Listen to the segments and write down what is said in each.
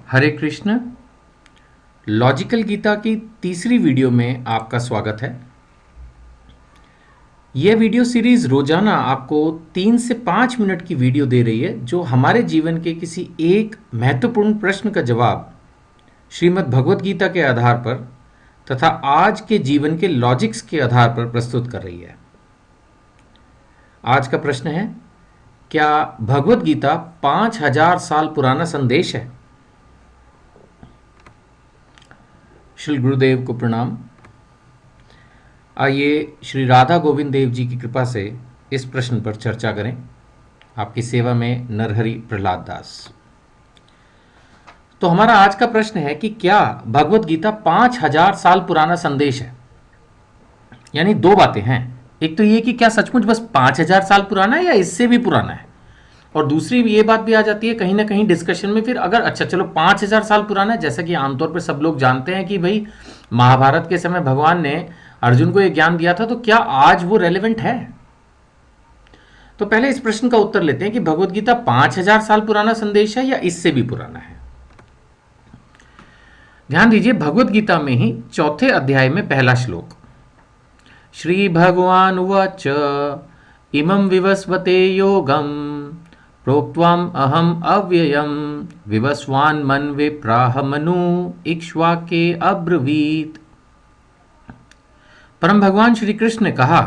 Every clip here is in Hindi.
हरे कृष्ण। लॉजिकल गीता की तीसरी वीडियो में आपका स्वागत है। यह वीडियो सीरीज रोजाना आपको 3 से 5 मिनट की वीडियो दे रही है जो हमारे जीवन के किसी एक महत्वपूर्ण प्रश्न का जवाब श्रीमद् भगवत गीता के आधार पर तथा आज के जीवन के लॉजिक्स के आधार पर प्रस्तुत कर रही है। आज का प्रश्न है, क्या भगवत गीता 5000 साल पुराना संदेश है? श्री गुरुदेव को प्रणाम। आइए श्री राधा गोविंद देव जी की कृपा से इस प्रश्न पर चर्चा करें। आपकी सेवा में नरहरि प्रहलाद दास। तो हमारा आज का प्रश्न है कि क्या भगवत गीता 5000 साल पुराना संदेश है? यानी दो बातें हैं, एक तो ये कि क्या सचमुच बस 5000 साल पुराना है या इससे भी पुराना है, और दूसरी ये बात भी आ जाती है कहीं ना कहीं डिस्कशन में फिर, अगर अच्छा चलो 5000 साल पुराना है, जैसा कि आमतौर पर सब लोग जानते हैं कि भाई महाभारत के समय भगवान ने अर्जुन को ये ज्ञान दिया था, तो क्या आज वो रेलेवेंट है? तो पहले इस प्रश्न का उत्तर लेते हैं कि भगवत गीता 5000 साल पुराना संदेश है या इससे भी पुराना है। ध्यान दीजिए, भगवत गीता में ही चौथे अध्याय में पहला श्लोक, श्री भगवान उवाच इमं विवस्वते योगम प्रोक्त्वाम अहम अव्ययम विवस्वान मन्वे प्राह मनु इक्ष्वाके अब्रवीत। परम भगवान श्री कृष्ण ने कहा,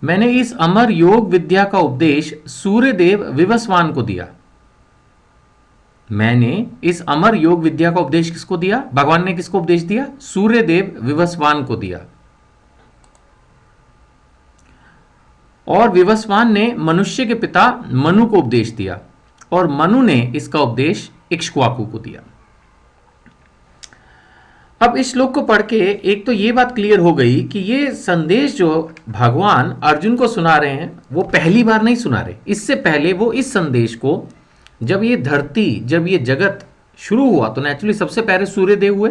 मैंने इस अमर योग विद्या का उपदेश सूर्यदेव विवस्वान को दिया। मैंने इस अमर योग विद्या का उपदेश किसको दिया? भगवान ने किसको उपदेश दिया? सूर्यदेव विवस्वान को दिया। और विवस्वान ने मनुष्य के पिता मनु को उपदेश दिया, और मनु ने इसका उपदेश इक्ष्वाकु को दिया। अब इस श्लोक को पढ़ के एक तो ये बात क्लियर हो गई कि ये संदेश जो भगवान अर्जुन को सुना रहे हैं वो पहली बार नहीं सुना रहे। इससे पहले वो इस संदेश को, जब ये धरती, जब ये जगत शुरू हुआ तो नेचुरली सबसे पहले सूर्यदेव हुए,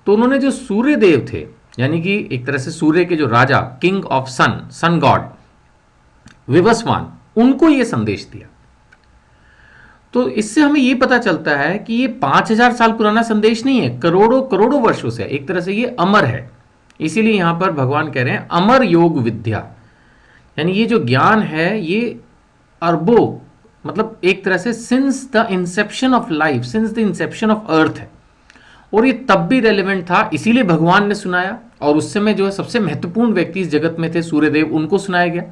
तो उन्होंने जो सूर्यदेव थे, यानी कि एक तरह से सूर्य के जो राजा, king of sun, sun god Vivasvan, उनको ये संदेश दिया। तो इससे हमें ये पता चलता है कि ये 5000 साल पुराना संदेश नहीं है, करोड़ों करोड़ों वर्षों से, एक तरह से ये अमर है। इसीलिए यहां पर भगवान कह रहे हैं अमर योग विद्या, यानी ये जो ज्ञान है ये अरबों, मतलब एक तरह से since the Inception of life, since the Inception of earth है, और ये तब भी रेलिवेंट था, इसीलिए भगवान ने सुनाया। और उस समय जो है सबसे महत्वपूर्ण व्यक्ति इस जगत में थे सूर्यदेव, उनको सुनाया गया।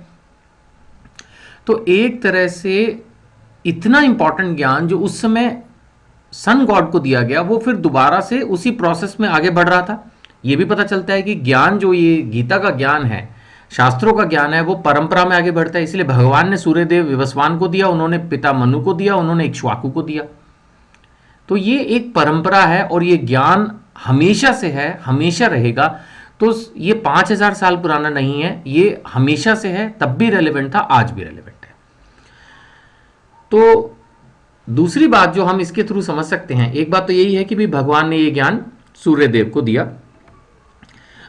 तो एक तरह से इतना इंपॉर्टेंट ज्ञान जो उस समय सन गॉड को दिया गया, वो फिर दोबारा से उसी प्रोसेस में आगे बढ़ रहा था। ये भी पता चलता है कि ज्ञान जो ये गीता का ज्ञान है, शास्त्रों का ज्ञान है, वो परंपरा में आगे बढ़ता है। इसलिए भगवान ने सूर्यदेव विवस्वान को दिया, उन्होंने पिता मनु को दिया, उन्होंने इक्ष्वाकु को दिया। तो ये एक परंपरा है और ये ज्ञान हमेशा से है, हमेशा रहेगा। तो ये 5000 साल पुराना नहीं है, ये हमेशा से है, तब भी रेलिवेंट था, आज भी रेलिवेंट है। तो दूसरी बात जो हम इसके थ्रू समझ सकते हैं, एक बात तो यही है कि भी भगवान ने ये ज्ञान सूर्यदेव को दिया।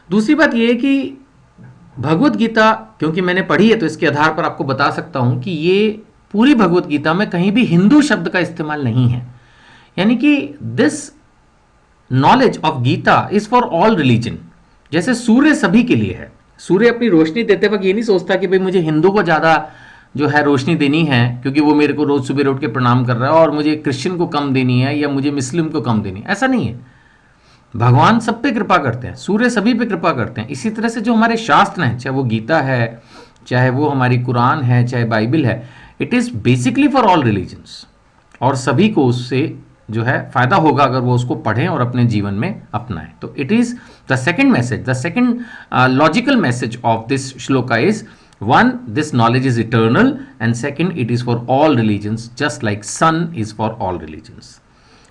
दूसरी बात यह है कि भगवत गीता, क्योंकि मैंने पढ़ी है तो इसके आधार पर आपको बता सकता हूं कि ये पूरी भगवत गीता में कहीं भी हिंदू शब्द का इस्तेमाल नहीं है। यानी कि this knowledge of Gita is for all religion. जैसे सूर्य सभी के लिए है, सूर्य अपनी रोशनी देते वक्त ये नहीं सोचता कि भाई मुझे हिंदू को ज्यादा जो है रोशनी देनी है क्योंकि वो मेरे को रोज सुबह उठ के प्रणाम कर रहा है, और मुझे क्रिश्चियन को कम देनी है या मुझे मुस्लिम को कम देनी है, ऐसा नहीं है। भगवान सब पे कृपा करते हैं, सूर्य सभी पे कृपा करते हैं। इसी तरह से जो हमारे शास्त्र हैं, चाहे वो गीता है, चाहे वो हमारी कुरान है, चाहे बाइबल है, it is basically for all religions, और सभी को उससे जो है फायदा होगा अगर वो उसको पढ़ें और अपने जीवन में अपनाएं। तो it is the second message, the second logical message of this shloka is one, this knowledge is eternal, and second, it is for all religions, just like sun is for all religions.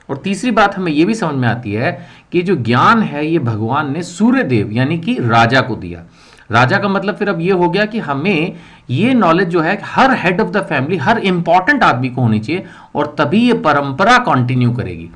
और तीसरी बात हमें यह भी समझ में आती है कि जो ज्ञान है ये भगवान ने सूर्यदेव यानी कि राजा को दिया। राजा का मतलब फिर अब ये हो गया कि हमें ये नॉलेज जो है हर head of the family, her important आदमी को होनी चाहिए, और तभी ये परंपरा कंटिन्यू करेगी।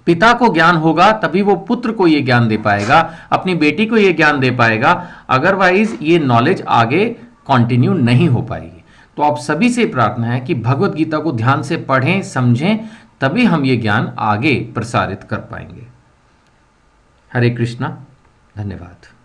पिता को ज्ञान होगा तभी वो पुत्र को ये ज्ञान दे पाएगा, अपनी बेटी को ये ज्ञान दे पाएगा, अदरवाइज ये नॉलेज आगे कंटिन्यू नहीं हो पाएगी। तो आप सभी से प्रार्थना है कि भगवत गीता को ध्यान से पढ़ें, समझें, तभी हम ये ज्ञान आगे प्रसारित कर पाएंगे। हरे कृष्णा, धन्यवाद।